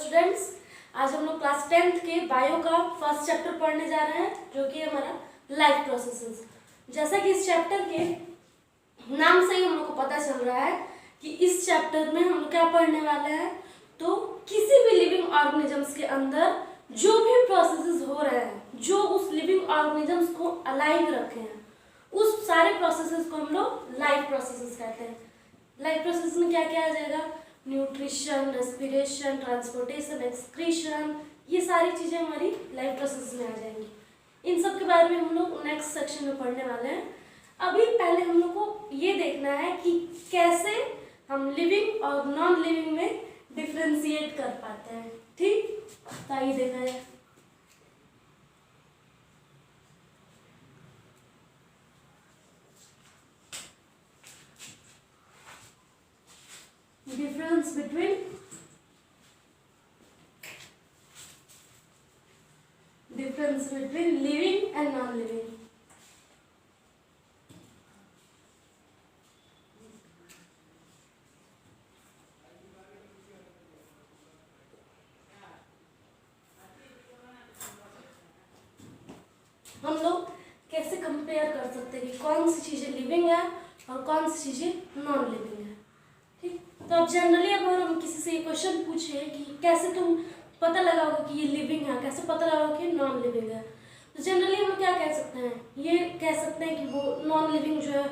Students, आज हम लोग क्लास 10th के बायो का फर्स्ट चैप्टर पढ़ने जा रहे हैं जो कि हमारा लाइफ प्रोसेसेस। जैसा कि इस चैप्टर के नाम से ही हम लोग को पता चल रहा है कि इस चैप्टर में हम लोग क्या पढ़ने वाले हैं, तो किसी भी लिविंग ऑर्गेनिजम्स के अंदर जो भी प्रोसेसेस हो रहे हैं, जो उस लिविंग ऑर्गेनिजम्स को अलाइव रखे हैं, उस सारे प्रोसेसेस को हम लोग लाइफ प्रोसेसेस कहते हैं। लाइफ प्रोसेस में क्या क्या आ जाएगा? न्यूट्रिशन, रेस्पिरेशन, ट्रांसपोर्टेशन, एक्सक्रीशन, ये सारी चीजें हमारी लाइफ प्रोसेस में आ जाएंगी। इन सब के बारे में हम लोग नेक्स्ट सेक्शन में पढ़ने वाले हैं। अभी पहले हम लोग को ये देखना है कि कैसे हम लिविंग और नॉन लिविंग में डिफ्रेंशिएट कर पाते हैं। ठीक, तो आइए देखा जाए। Difference between living and non-living. हम लोग कैसे कंपेयर कर सकते हैं कि कौन सी चीजें लिविंग है और कौन सी चीजें नॉन लिविंग है। ठीक, तो अब जनरली अगर हम किसी से ये क्वेश्चन पूछे कि कैसे तुम पता लगाओगे कि ये लिविंग है, कैसे पता लगाओगे कि नॉन लिविंग है, तो जनरली हम क्या कह सकते हैं? ये कह सकते हैं कि वो नॉन लिविंग जो है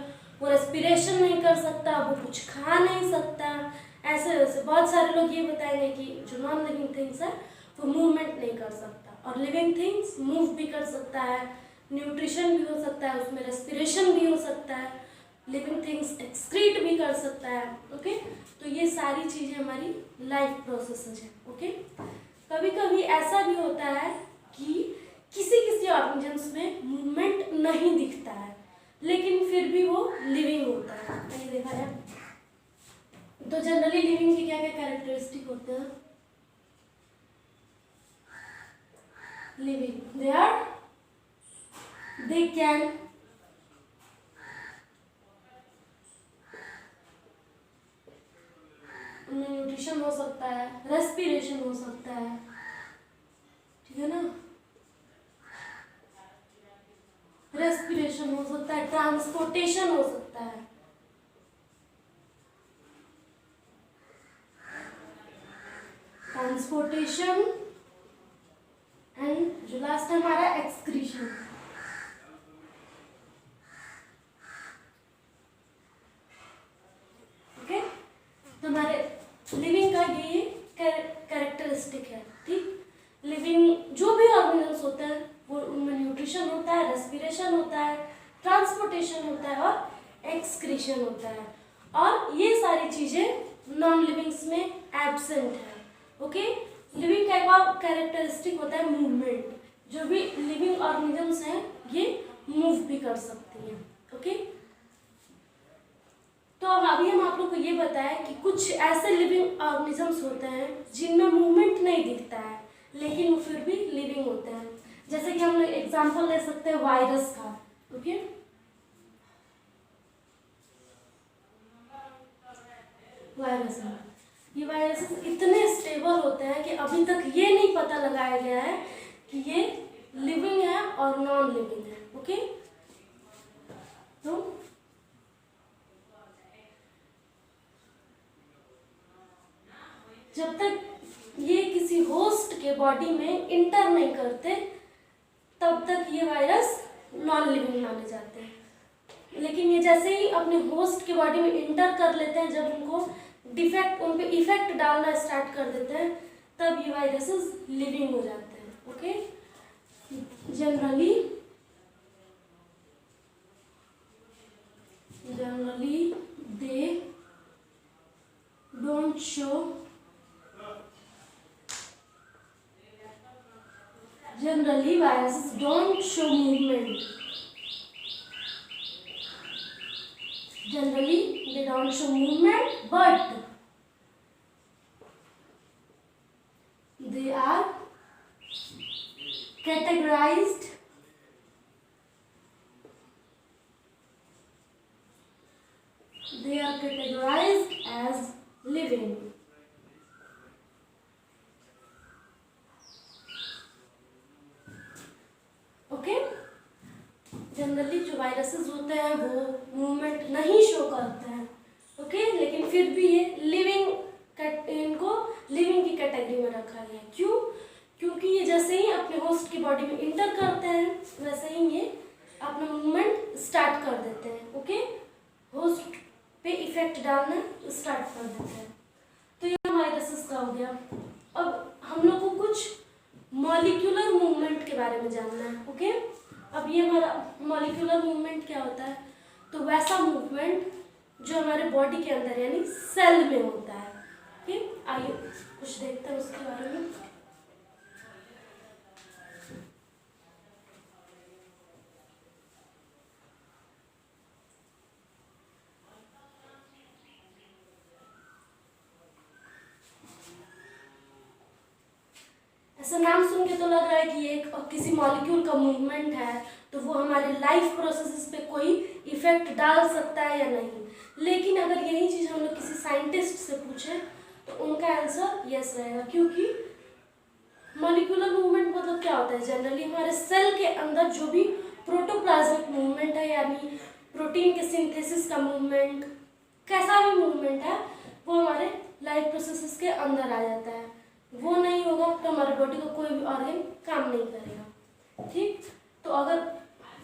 वो रेस्पिरेशन नहीं कर सकता, वो कुछ खा नहीं सकता। ऐसे वैसे बहुत सारे लोग ये बताएंगे कि जो नॉन लिविंग थिंग्स है वो मूवमेंट नहीं कर सकता, और लिविंग थिंग्स मूव भी कर सकता है, न्यूट्रिशन भी हो सकता है, उसमें रेस्पिरेशन भी हो सकता है, लिविंग थिंग्स एक्सक्रीट भी कर सकता है। ओके, तो ये सारी चीजें हमारी लाइफ प्रोसेसेस है। ओके, कभी कभी ऐसा भी होता है कि किसी किसी ऑर्गेनिजम्स में मूवमेंट नहीं दिखता है लेकिन फिर भी वो लिविंग होता है। नहीं देखा है? तो जनरली लिविंग के क्या क्या कैरेक्टरिस्टिक होते हैं? लिविंग they can उनमें न्यूट्रिशन हो सकता है, रेस्पिरेशन हो सकता है, ठीक है ना, रेस्पिरेशन हो सकता है, ट्रांसपोर्टेशन हो सकता है, ट्रांसपोर्टेशन एंड जो लास्ट है हमारा एक्सक्रीशन। ओके, तो हमारे लिविंग का ये कैरेक्टरिस्टिक है। ठीक, लिविंग जो भी ऑर्गेनिजम्स होते हैं वो उनमें न्यूट्रिशन होता है, रेस्पिरेशन होता है, ट्रांसपोर्टेशन होता है और एक्सक्रीशन होता है, और ये सारी चीजें नॉन लिविंग्स में एब्सेंट है। ओके, लिविंग का एक और कैरेक्टरिस्टिक होता है मूवमेंट। जो भी लिविंग ऑर्गेनिजम्स हैं ये मूव भी कर सकती हैं। ओके, तो अब अभी हम आप लोग को ये बताएं कि कुछ ऐसे लिविंग ऑर्गेनिजम्स होते हैं जिनमें मूवमेंट नहीं दिखता है लेकिन वो फिर भी लिविंग होते हैं। जैसे कि हम एग्जांपल ले सकते हैं वायरस का। ओके, वायरस है, ये वायरस इतने स्टेबल होते हैं कि अभी तक ये नहीं पता लगाया गया है कि ये लिविंग है और नॉन लिविंग है। ओके, तो जब तक ये किसी होस्ट के बॉडी में इंटर नहीं करते तब तक ये वायरस नॉन लिविंग माने जाते हैं। लेकिन ये जैसे ही अपने होस्ट के बॉडी में इंटर कर लेते हैं, जब उनको उन पे इफेक्ट डालना स्टार्ट कर देते हैं, तब ये वायरसेस लिविंग हो जाते हैं। Okay, generally they don't show Generally, viruses don't show movement. Generally, they don't show movement, but they are categorized as living. Generally जो वायरसेस होते हैं वो मूवमेंट नहीं शो करते हैं, ओके, लेकिन फिर भी ये इनको लिविंग की कैटेगरी में रखा गया है। क्यों? क्योंकि ये जैसे ही अपने होस्ट की बॉडी में इंटर करते हैं वैसे ही ये अपना मूवमेंट स्टार्ट कर देते हैं, ओके, होस्ट पे इफेक्ट डालना स्टार्ट कर देते हैं। तो ये वायरसेस का हो गया। अब हम लोग को कुछ मॉलिक्यूलर मूवमेंट के बारे में जानना है, ओके। अब ये हमारा मॉलिक्यूलर मूवमेंट क्या होता है? तो वैसा मूवमेंट जो हमारे बॉडी के अंदर यानी सेल में होता है, ओके। आइए कुछ देखते हैं उसके बारे में। ऐसा नाम सुन के तो लग रहा है कि ये किसी मॉलिक्यूल का मूवमेंट है, तो वो हमारे लाइफ प्रोसेसेस पे कोई इफेक्ट डाल सकता है या नहीं। लेकिन अगर यही चीज़ हम लोग किसी साइंटिस्ट से पूछें तो उनका आंसर यस रहेगा, क्योंकि मॉलिक्यूलर मूवमेंट मतलब क्या होता है? जनरली हमारे सेल के अंदर जो भी प्रोटोप्लाज्मिक मूवमेंट है यानी प्रोटीन के सिंथेसिस का मूवमेंट, कैसा भी मूवमेंट है वो हमारे लाइफ प्रोसेसेस के अंदर आ जाता है। वो नहीं होगा तो हमारे बॉडी का कोई भी ऑर्गन काम नहीं करेगा, ठीक। तो अगर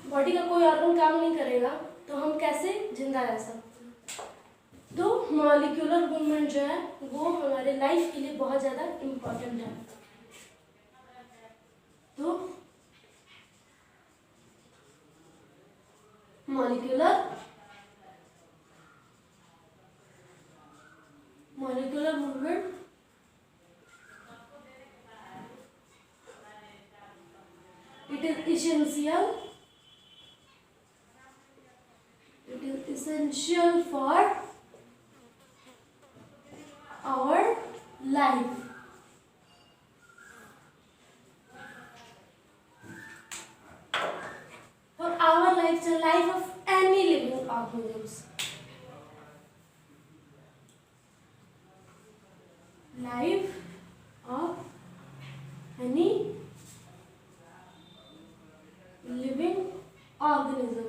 बॉडी का कोई ऑर्गन काम नहीं करेगा तो हम कैसे जिंदा रह सकते हैं? तो मॉलिक्यूलर मूवमेंट जो है वो हमारे लाइफ के लिए बहुत ज़्यादा इम्पोर्टेंट है। तो molecular movement it is essential for our life. For our life, the life of any living organisms. Life of any living organism.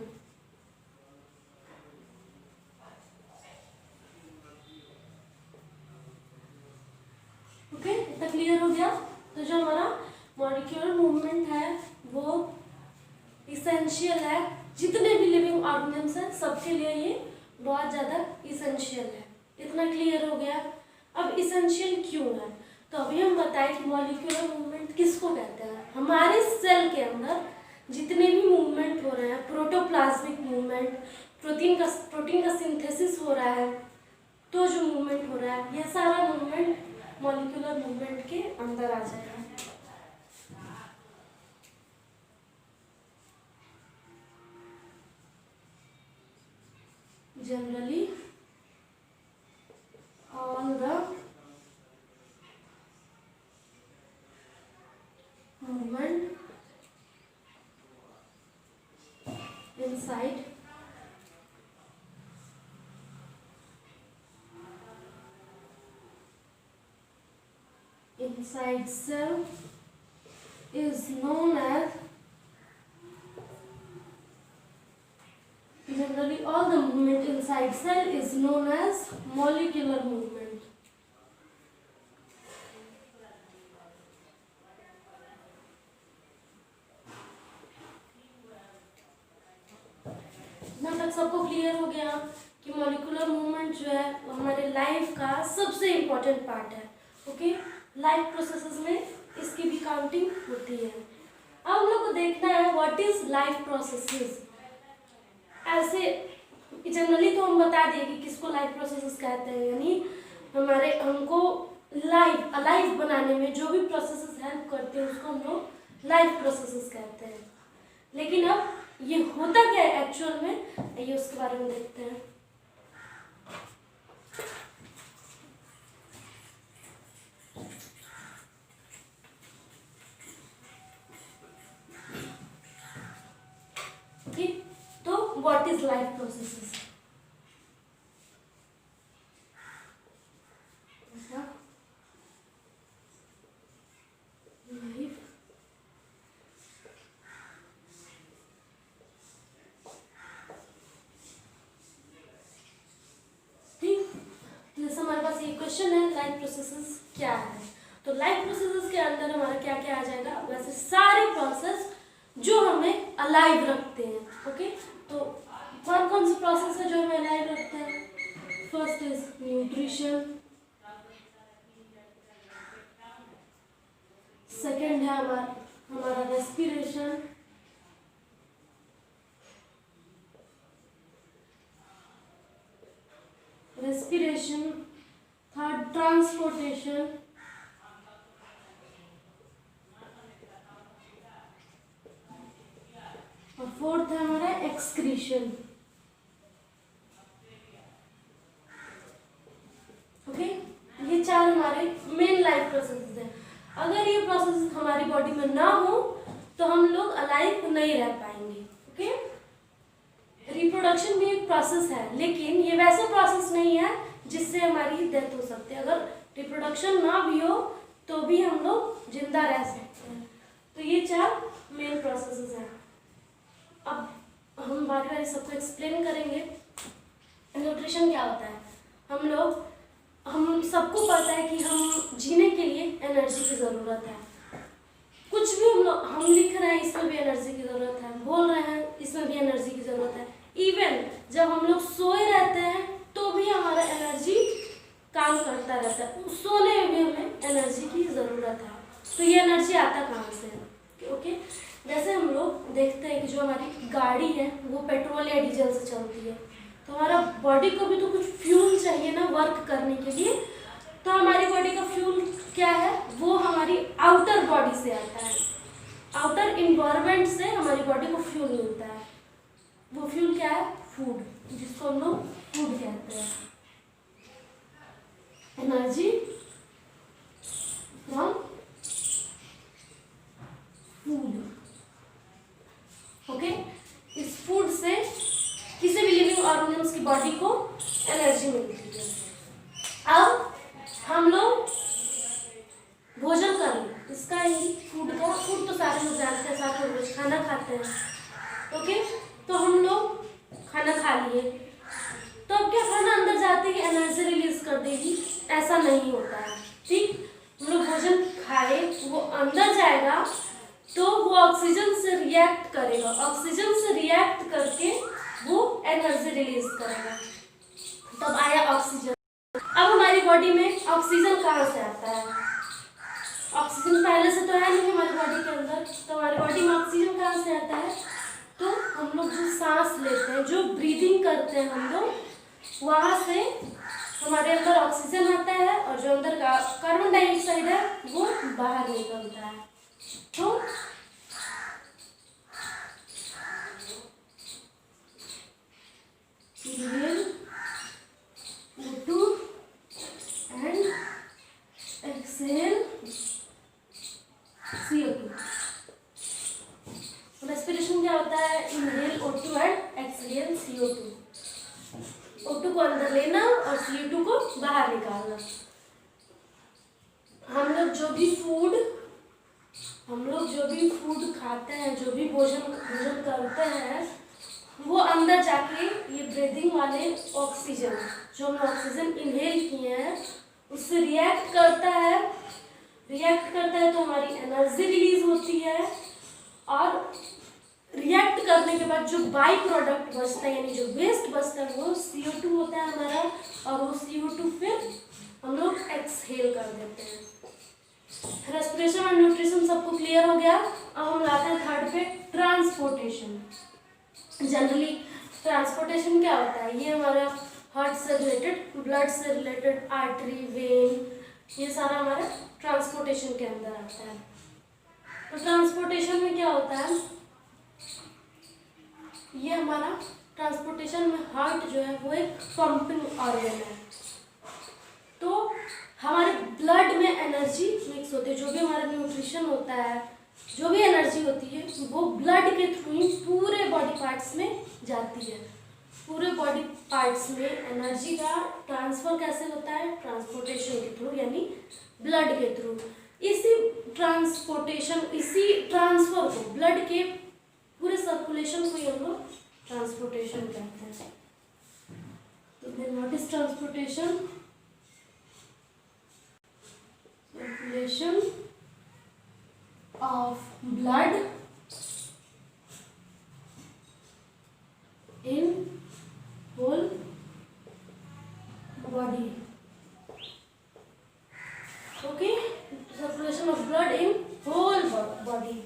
Okay, इतना क्लियर हो गया। तो जो हमारा मॉलिक्यूलर मूवमेंट है वो इसेंशियल है, जितने भी लिविंग ऑर्गेनिम्स हैं सबके लिए ये बहुत ज़्यादा इसेंशियल है। इतना क्लियर हो गया। अब इसेंशियल क्यों है? तो अभी हम बताएं कि मॉलिक्यूलर मूवमेंट किसको कहते हैं। हमारे सेल के अंदर जितने भी मूवमेंट हो रहे हैं, प्रोटोप्लाज्मिक मूवमेंट, प्रोटीन का सिंथेसिस हो रहा है, तो जो मूवमेंट हो रहा है ये सारा मूवमेंट मॉलिक्यूलर मूवमेंट के अंदर आ जाएगा। Generally all the movement inside cell is known as generally all the movement inside cell is known as molecular movement. यहाँ तक सबको क्लियर हो गया कि मॉलिक्यूलर मूवमेंट जो है वो हमारे लाइफ का सबसे इम्पोर्टेंट पार्ट है, ओके। लाइफ प्रोसेसेस में इसकी भी काउंटिंग होती है। अब हम लोग को देखना है व्हाट इज लाइफ प्रोसेसेस। ऐसे जनरली तो हम बता दिए कि किसको लाइफ प्रोसेसेस कहते हैं, यानी हमारे हमको अलाइव बनाने में जो भी प्रोसेसेस हेल्प करते हैं उसको हम लोग लाइफ प्रोसेसेस कहते हैं। लेकिन अब ये होता क्या है एक्चुअल में, ये उसके बारे में देखते हैं। ठीक, तो what is life processes? Question है लाइफ प्रोसेसेस क्या है। तो लाइफ प्रोसेसेस के अंदर हमारा क्या क्या आ जाएगा, वैसे सारे प्रोसेस जो हमें अलाइव रखते हैं। ओके, तो कौन कौन से प्रोसेस है जो हमें अलाइव रखते हैं? फर्स्ट इज न्यूट्रिशन, सेकेंड है हमारा रेस्पिरेशन, थर्ड ट्रांसपोर्टेशन, और फोर्थ है हमारा एक्सक्रीशन। ओके, ये चार हमारे मेन लाइफ प्रोसेसेस हैं। अगर ये प्रोसेस हमारी बॉडी में ना हो तो हम लोग अलाइव नहीं रह पाएंगे। ओके, रिप्रोडक्शन भी एक प्रोसेस है, लेकिन ये वैसा प्रोसेस नहीं है जिससे हमारी डेथ हो सकती है। अगर रिप्रोडक्शन ना भी हो तो भी हम लोग जिंदा रह सकते हैं। तो ये चार मेन प्रोसेसेस हैं। अब हम बारी बारी सबको एक्सप्लेन करेंगे। न्यूट्रिशन क्या होता है? हम सबको पता है कि हम जीने के लिए एनर्जी की ज़रूरत है। कुछ भी हम लिख रहे हैं इसमें भी एनर्जी की ज़रूरत है, बोल रहे हैं इसमें भी एनर्जी की ज़रूरत है। इवन जब हम लोग सोए रहते हैं तो भी हमारा एनर्जी काम करता रहता है, सोने में भी हमें एनर्जी की ज़रूरत है। तो ये एनर्जी आता कहाँ से है? ओके, जैसे हम लोग देखते हैं कि जो हमारी गाड़ी है वो पेट्रोल या डीजल से चलती है, तो हमारा बॉडी को भी तो कुछ फ्यूल चाहिए ना वर्क करने के लिए। तो हमारी बॉडी का फ्यूल क्या है? वो हमारी आउटर बॉडी से आता है, आउटर इन्वायरमेंट से हमारी बॉडी को फ्यूल मिलता है। वो फ्यूल क्या है? फूड, जिसको हम लोग फूड कहते हैं। Energy from food. ओके, इस फूड से किसी भी लिविंग ऑर्गेनिज्म की बॉडी को एनर्जी मिलती है। अब हम लोग भोजन कर लें, इसका ही फूड तो सारे लोग जानते हैं, साथ में रोज खाना खाते हैं। ओके, तो हम लोग खाना खा लिए, तो अब क्या खाना अंदर जाते ही एनर्जी रिलीज कर देगी? ऐसा नहीं होता है। ठीक, हम लोग भोजन खाए, वो अंदर जाएगा तो वो ऑक्सीजन से रिएक्ट करेगा, ऑक्सीजन से रिएक्ट करके वो एनर्जी रिलीज करेगा, तब आया ऑक्सीजन। अब हमारी बॉडी में ऑक्सीजन कहाँ से आता है? ऑक्सीजन पहले से तो है नहीं हमारी बॉडी के अंदर, तो हमारी बॉडी में ऑक्सीजन कहाँ से आता है? तो हम लोग जो सांस लेते हैं, जो ब्रीदिंग करते हैं हम लोग, वहाँ से हमारे अंदर ऑक्सीजन आता है, और जो अंदर का कार्बन डाइऑक्साइड है वो बाहर निकलता है। तो inhale O2 and exhale CO2। Respiration क्या होता है? Inhale O2 and exhale CO2। O2 को अंदर लेना और CO2 को बाहर निकालना। हम लोग जो भी फूड खाते हैं, जो भी भोजन करते हैं, वो अंदर जाके ये ब्रीदिंग वाले ऑक्सीजन, जो हम ऑक्सीजन इनहेल किए हैं, उससे रिएक्ट करता है तो हमारी एनर्जी रिलीज होती है, और रिएक्ट करने के बाद जो बाई प्रोडक्ट बचता है, यानी जो वेस्ट बचता है, वो CO2 होता है हमारा, और वो CO2 फिर हम लोग एक्सहेल कर देते हैं। रेस्पिरेशन और न्यूट्रिशन सबको क्लियर हो गया। अब हम लाते हैं थर्ड पे, ट्रांसपोर्टेशन। जनरली ट्रांसपोर्टेशन क्या होता है? ये हमारा हार्ट से रिलेटेड, ब्लड से रिलेटेड, आर्टरी, वेन, ये सारा हमारा ट्रांसपोर्टेशन के अंदर आता है। तो ट्रांसपोर्टेशन में क्या होता है? ये हमारा ट्रांसपोर्टेशन में हार्ट जो है वो एक पंपिंग ऑर्गन है। तो हमारे ब्लड में एनर्जी मिक्स होती है, जो भी हमारा न्यूट्रिशन होता है, जो भी एनर्जी होती है, वो ब्लड के थ्रू ही पूरे बॉडी पार्ट्स में जाती है। पूरे बॉडी पार्ट्स में एनर्जी का ट्रांसफर कैसे होता है? ट्रांसपोर्टेशन के थ्रू, यानी ब्लड के थ्रू। इसी ट्रांसफर को, ब्लड के पूरे सर्कुलेशन को हम लोग ट्रांसपोर्टेशन कहते हैं। तो then what is transportation? Circulation of blood in whole body. Okay, circulation of blood in whole body.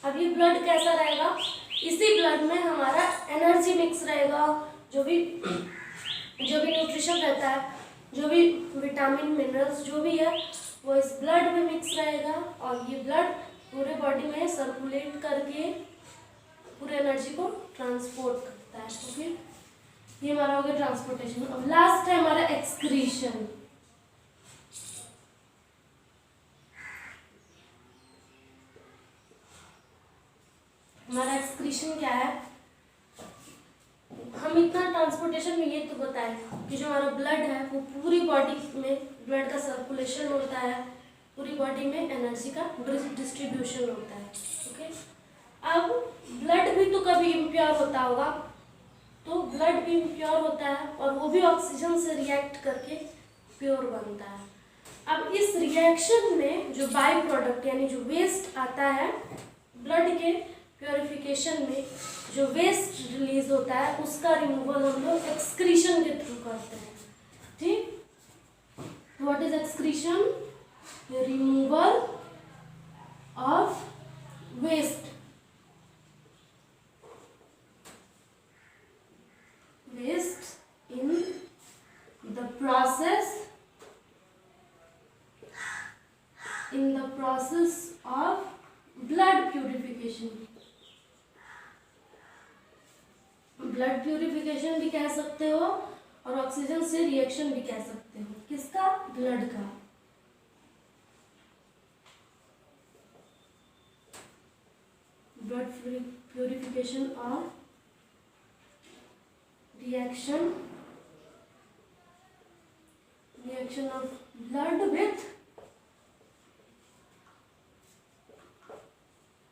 अब ये ब्लड कैसा रहेगा, इसी ब्लड में हमारा एनर्जी मिक्स रहेगा, जो भी न्यूट्रिशन रहता है, जो भी विटामिन मिनरल्स जो भी है वो इस ब्लड में मिक्स रहेगा, और ये ब्लड पूरे बॉडी में सर्कुलेट करके पूरे एनर्जी को ट्रांसपोर्ट करता है। ओके, ये हमारा हो गया ट्रांसपोर्टेशन। अब लास्ट है हमारा एक्सक्रीशन। हमारा एक्सक्रीशन क्या है, हम इतना ट्रांसपोर्टेशन में ये तो बताएं कि जो हमारा ब्लड है वो पूरी बॉडी में ब्लड का सर्कुलेशन होता है, पूरी बॉडी में एनर्जी का डिस्ट्रीब्यूशन होता है। ओके, अब ब्लड भी तो कभी इम्प्योर होता होगा, तो ब्लड भी इम्प्योर होता है और वो भी ऑक्सीजन से रिएक्ट करके प्योर बनता है। अब इस रिएक्शन में जो बाई प्रोडक्ट यानी जो वेस्ट आता है, ब्लड के प्योरिफिकेशन में जो वेस्ट रिलीज होता है उसका रिमूवल हम लोग एक्सक्रीशन के थ्रू करते हैं। ठीक, what is excretion? Removal of waste, in the process of blood purification। Blood purification भी कह सकते हो और ऑक्सीजन से रिएक्शन भी कह सकते हो। किसका? ब्लड का। ब्लड प्यूरिफिकेशन और reaction of blood with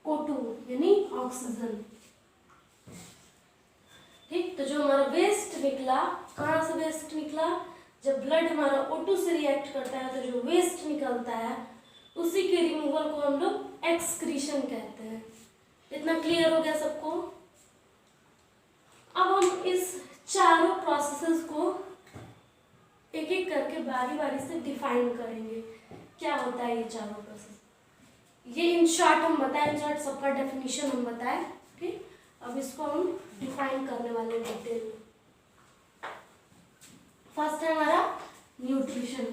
O2 यानी ऑक्सीजन। ठीक, तो जो हमारा वेस्ट निकला, कहाँ से वेस्ट निकला? जब ब्लड हमारा O2 से रिएक्ट करता है तो जो वेस्ट निकलता है उसी के रिमूवल को हम लोग एक्सक्रीशन कहते हैं। इतना क्लियर हो गया सबको? अब हम इस चारों प्रोसेसेस को एक एक करके बारी बारी से डिफाइन करेंगे, क्या होता है ये चारों प्रोसेस। ये इन शॉर्ट हम बताएं, इन शॉर्ट सबका डेफिनेशन हम बताएं। ठीक, अब इसको हम डिफाइन करने वाले डिटेल में। फर्स्ट है हमारा न्यूट्रिशन।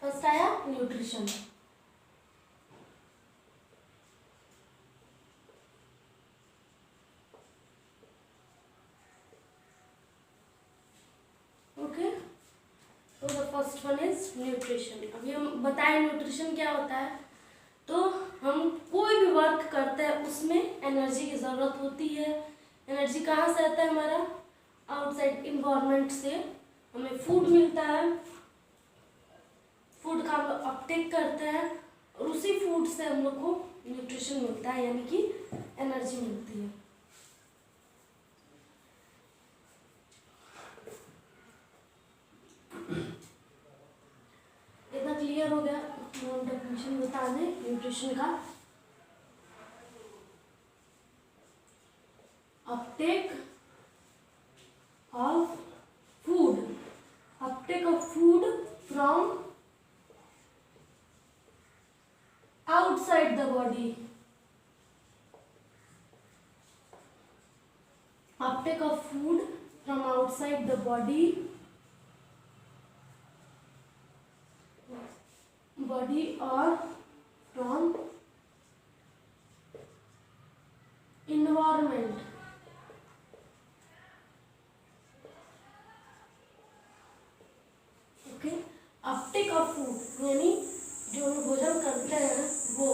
फर्स्ट आया न्यूट्रिशन। ओके, तो the first one is nutrition. अभी हम बताएं न्यूट्रिशन क्या होता है। तो हम कोई भी वर्क करते हैं उसमें एनर्जी की ज़रूरत होती है। एनर्जी कहाँ से आता है? हमारा आउटसाइड इन्वायरमेंट से हमें फूड मिलता है, फूड का हम लोग अपटेक करते हैं और उसी फूड से हम लोग को न्यूट्रिशन मिलता है यानी कि एनर्जी मिलती है। इतना क्लियर हो गया? हम डेफिनेशन बता दें न्यूट्रिशन का। Uptake of food, Uptake of food from outside the body, uptake of food from outside the body or from environment। Okay, Uptake of food यानी जो हम भोजन करते हैं वो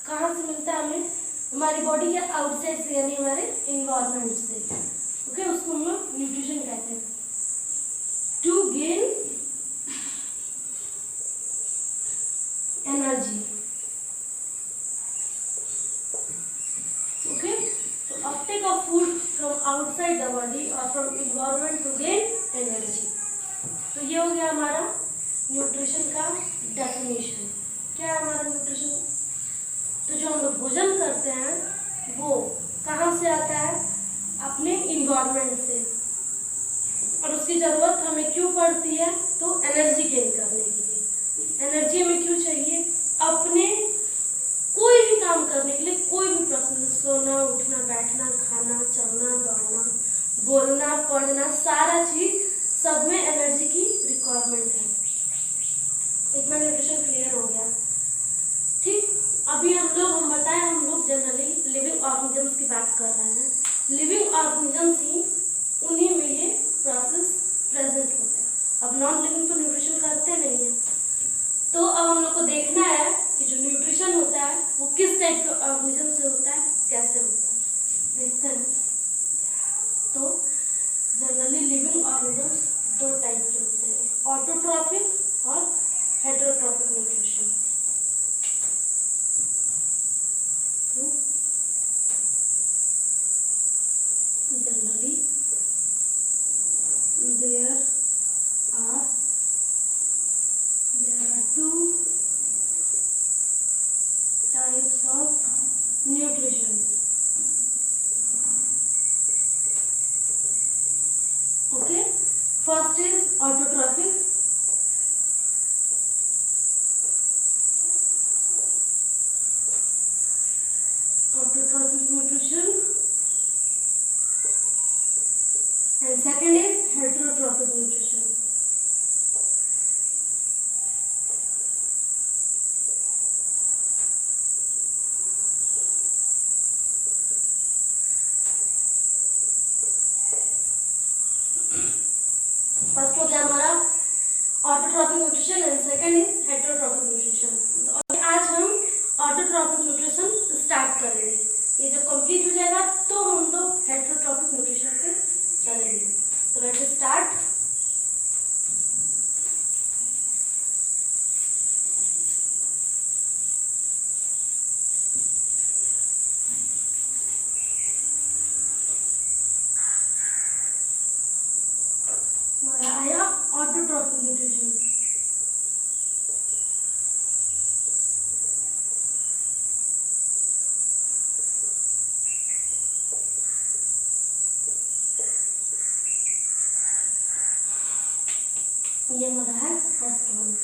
कहाँ से मिलता है? हमें हमारी बॉडी के आउटसाइड से यानी हमारे इन्वायरमेंट से। ओके, उसको हम लोग न्यूट्रिशन कहते हैं। To gain energy. ओके, तो uptake of food from outside the body और from environment to gain energy. तो ये हो गया हमारा न्यूट्रिशन का डेफिनेशन। क्या है हमारा न्यूट्रिशन? तो जो हम लोग भोजन करते हैं वो कहाँ से आता है? अपने इन्वायरमेंट से। और उसकी ज़रूरत हमें क्यों पड़ती है? तो एनर्जी गेन करने के लिए। एनर्जी हमें क्यों चाहिए? अपने कोई भी काम करने के लिए, कोई भी प्रोसेस, सोना, उठना, बैठना, खाना, चलना, दौड़ना, बोलना, पढ़ना, सारा चीज सब में एनर्जी की रिक्वायरमेंट है। इतना न्यूट्रिशन क्लियर हो गया। ठीक, अभी हम बताएं, हम लोग जनरली लिविंग ऑर्गेनिजम्स की बात कर रहे हैं। लिविंग ऑर्गेनिजम्स ही, उन्हीं में ये प्रोसेस प्रेजेंट होता है। अब नॉन लिविंग तो न्यूट्रिशन करते नहीं है। तो अब हम लोग को देखना है कि जो न्यूट्रिशन होता है वो किस टाइप के ऑर्गेनिज्म से होता है, कैसे होता है, देखते हैं। तो जनरली लिविंग ऑर्गेनिजम्स दो टाइप के होते हैं, ऑटोट्रॉफिक और heterotrophic nutrition. Generally there are two types of nutrition. Okay, first is autotrophic. Autotrophic nutrition, and second is heterotrophic nutrition. First हो गया हमारा autotrophic nutrition and second is heterotrophic nutrition. तो आज हम ऑटोट्रॉफिक न्यूट्रिशन स्टार्ट करेंगे। ये जब complete हो जाएगा तो हम लोग हेटेरोट्रॉफिक न्यूट्रिशन पे चलेंगे। तो लेट्स स्टार्ट। हमारा आया ऑटोट्रॉफिक न्यूट्रिशन। ये हमारा है first one,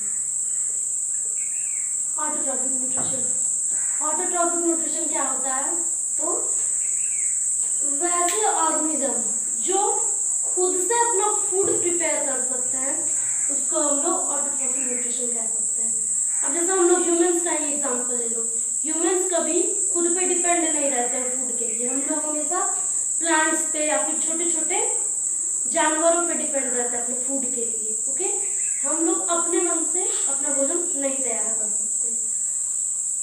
autotrophic nutrition. Autotrophic nutrition क्या होता है? तो वैसे ऑर्गेनिज्म जो खुद से अपना फूड प्रिपेयर कर सकते हैं उसको हम लोग ऑटोट्रॉफिक न्यूट्रिशन कह सकते हैं। अब जैसे हम लोग ह्यूमंस का ही एग्जांपल ले लो। ह्यूमंस कभी खुद पे डिपेंड नहीं रहते हैं फूड के लिए। हम लोग हमेशा प्लांट्स पे या फिर छोटे छोटे जानवरों पे डिपेंड रहते हैं अपने फूड के लिए। ओके, हम लोग अपने मन से अपना भोजन नहीं तैयार कर सकते।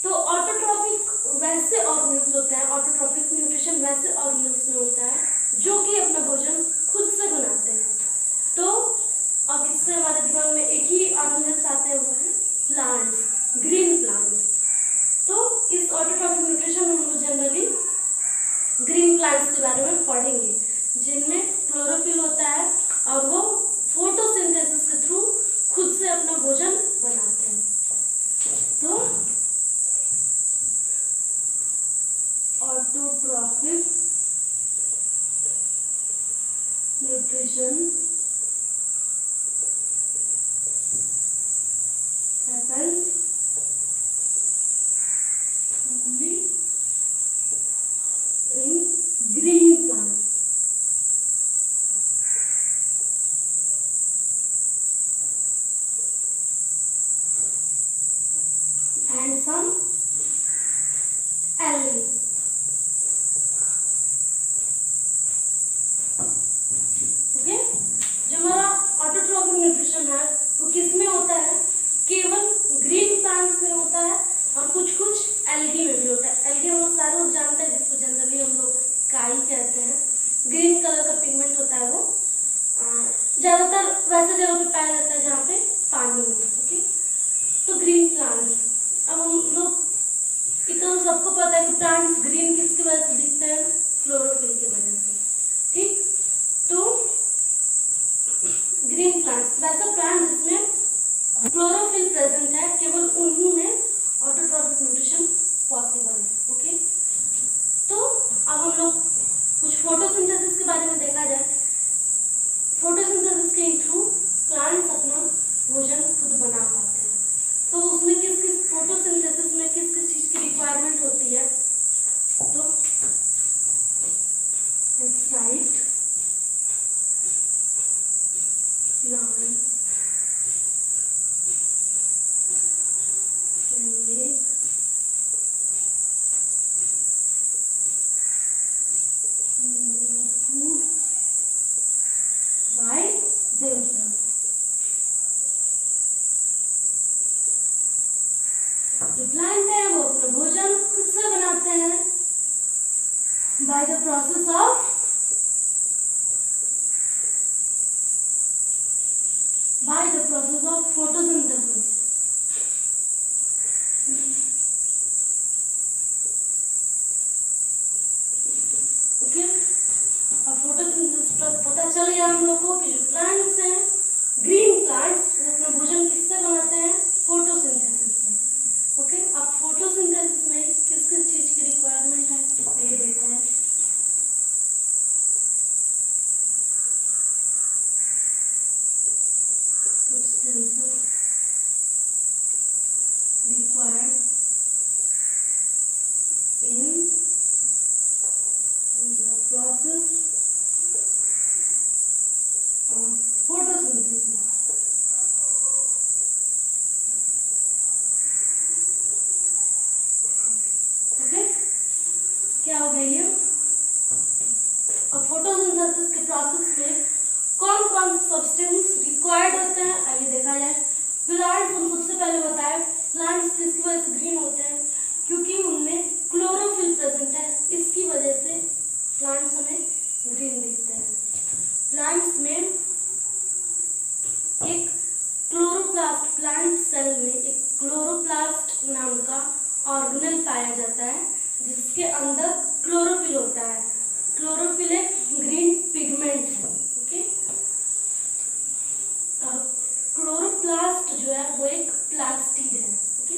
तो ऑटोट्रॉफिक वैसे ऑर्गेनिज्म होते हैं, ऑटोट्रॉफिक न्यूट्रिशन वैसे ऑर्गेनिज्म में होता है जो कि अपना भोजन खुद से बनाते हैं। तो अब इससे हमारे दिमाग में एक ही ऑर्गेनिज्म आते हैं, वो है प्लांट्स, ग्रीन प्लांट्स। तो इस ऑटोट्रॉफिक न्यूट्रिशन में हम लोग जनरली ग्रीन प्लांट्स के बारे में पढ़ेंगे जिनमें क्लोरोफिल होता है और वो फोटोसिंथेसिस के थ्रू खुद से अपना भोजन बनाते हैं। तो autotrophic nutrition happens only in green plants. And some algae. Okay, जो हमारा ऑटोट्रॉफिक न्यूट्रिशन है वो किस में होता है? केवल ग्रीन प्लांट्स में होता है और कुछ कुछ एल्गी में भी होता है। एल्गी हम लोग सारे लोग जानते हैं, जिसको जनरली हम लोग काई कहते हैं। ग्रीन कलर का पिगमेंट होता है वो, ज़्यादातर वैसे जगह पे पाया जाता है जहाँ पे पानी हो। ओके, तो ग्रीन प्लांट्स अब हम लोग इतना सबको पता है कि प्लांट्स ग्रीन किसकी वजह से दिखते हैं, क्लोरोफिल की वजह से। ठीक, तो ग्रीन प्लांट्स, वैसा प्लांट जिसमें क्लोरोफिल प्रेजेंट है, केवल उन्हीं में ऑटोट्रॉफिक न्यूट्रिशन पॉसिबल है। ओके, तो अब हम लोग कुछ फोटोसिंथेसिस के बारे में देखा जाए। फोटोसिंथेसिस के थ्रू प्लांट्स अपना भोजन खुद बना पाते हैं। तो उसमें किस किस फोटोसिंथेसिस में किस किस चीज की रिक्वायरमेंट होती है, तो right plant food by themselves। जो प्लांट है वो अपना भोजन खुद से बनाते हैं by the process of photosynthesis। Okay, अब फोटोसिंथेसिस पर पता चल गया हम लोग को कि जो प्लांट्स हैं, ग्रीन प्लांट्स, वो अपना भोजन किससे बनाते हैं, फोटोसिंथेसिस से। ओके, अब फोटोसिंथेसिस में किस किस चीज की रिक्वायरमेंट है ये देखा है। Substances required in the process of photosynthesis। Okay, क्या हो गया ये? अब फोटोसिंथेसिस के प्रोसेस में कौन कौन सब्सटेंस रिक्वायर्ड होते हैं, आइए देखा जाए। प्लांट्स, हम सबसे पहले बताया प्लांट्स किसकी वजह से ग्रीन होते हैं, क्योंकि उनमें क्लोरोफिल प्रेजेंट है, इसकी वजह से प्लांट्स हमें ग्रीन दिखते हैं। प्लांट्स में एक क्लोरोप्लास्ट, प्लांट सेल में एक क्लोरोप्लास्ट नाम का ऑर्गेनेल पाया जाता है, जिसके अंदर क्लोरोफिल होता है। क्लोरोफिल एक ग्रीन पिगमेंट है। ओके, और क्लोरोप्लास्ट जो है वो एक प्लास्टिड है। ओके,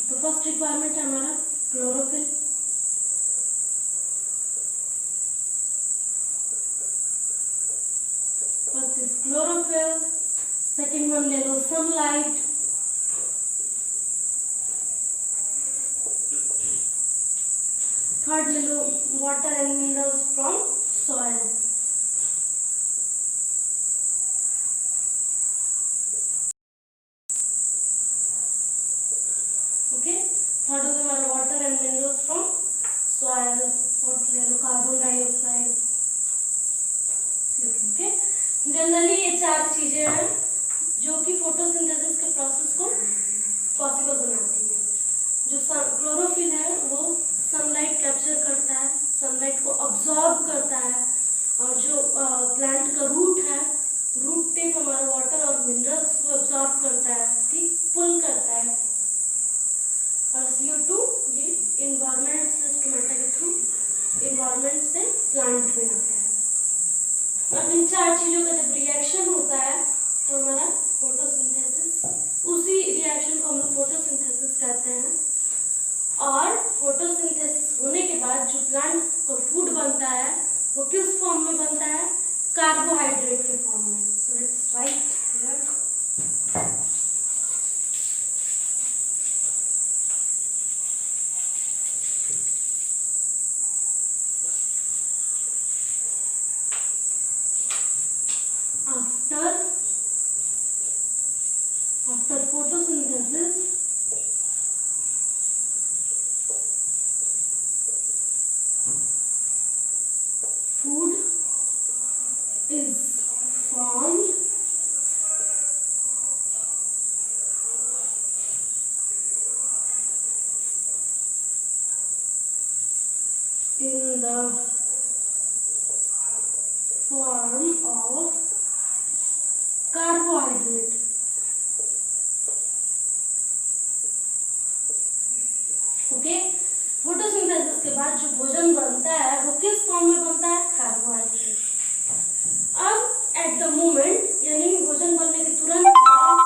तो फर्स्ट रिक्वायरमेंट है हमारा chlorophyll. First is chlorophyll, second one ले लो सनलाइट, थर्ड ले लो water and minerals from soil. Okay, third हो गया हमारा water and minerals from soil. Fourth ले लो कार्बन डाइऑक्साइड। ओके, जनरली ये चार चीजें हैं जो कि फोटोसिंथेसिस के प्रोसेस को पॉसिबल बनाती हैं। जो क्लोरोफिल है वो सनलाइट कैप्चर करता है, सनलाइट को अब्सॉर्ब करता है, और जो प्लांट का रूट है, रूट टिप हमारा वाटर और मिनरल्स को अब्सॉर्ब करता है, ठीक, पुल करता है। और CO2 ये इन्वायरमेंट से, स्टोमेटा के थ्रू इन्वायरमेंट से प्लांट में आता है। अब इन चार चीजों का जब रिएक्शन होता है तो हमारा फोटोसिंथेसिस, उसी रिएक्शन को हम लोग फोटोसिंथेसिस कहते हैं। और फोटोसिंथेसिस होने के बाद जो प्लांट को फूड बनता है वो किस फॉर्म में बनता है, कार्बोहाइड्रेट के फॉर्म में। So let's write here. After photosynthesis, food is formed in the form of carbohydrate। बाद जो भोजन बनता है वो किस फॉर्म में बनता है? कार्बोहाइड्रेट। अब एट द मोमेंट यानी भोजन बनने के तुरंत बाद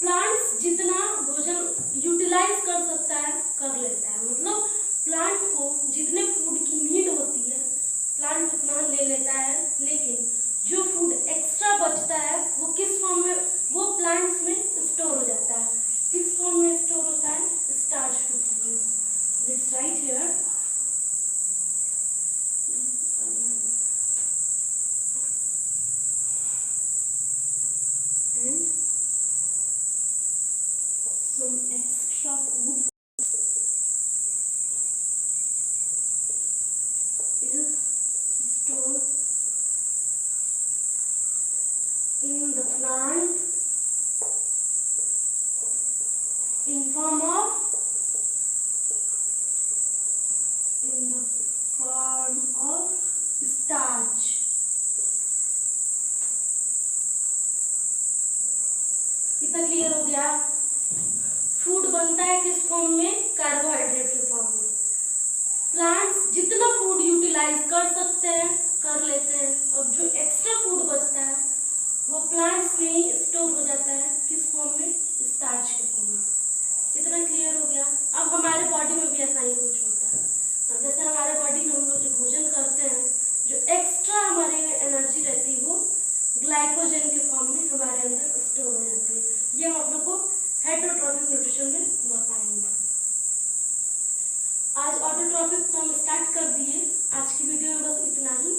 प्लांट्स जितना भोजन यूटिलाइज कर सकता है कर लेता है। मतलब प्लांट को जितने फूड की नीड होती है प्लांट उतना ले लेता है, लेकिन जो फूड एक्स्ट्रा बचता है वो किस फॉर्म में, वो प्लांट्स में स्टोर हो जाता है। किस फॉर्म में स्टोर होता है? स्टार्च के फॉर्म में। Let's write here and some extra food is stored in the plant in form of starch. इतना क्लियर हो गया? फूड बनता है किस फॉर्म में? कार्बोहाइड्रेट के फॉर्म में। प्लांट्स जितना फूड यूटिलाइज कर सकते हैं कर लेते हैं, अब जो एक्स्ट्रा फूड बचता है वो प्लांट्स में ही स्टोर हो जाता है। किस फॉर्म में? स्टार्च के फॉर्म में। इतना क्लियर हो गया? अब हमारे बॉडी में भी ऐसा ही कुछ होता है। जैसे हमारे बॉडी में हम लोग जो भोजन करते हैं, जो एक्स्ट्रा हमारे एनर्जी रहती है वो ग्लाइकोजन के फॉर्म में हमारे अंदर स्टोर हो जाती है। ये हम आप लोग को हेटरोट्रॉफिक न्यूट्रिशन में बताएंगे। आज ऑटोट्रॉफिक तो हम स्टार्ट कर दिए। आज की वीडियो में बस इतना ही।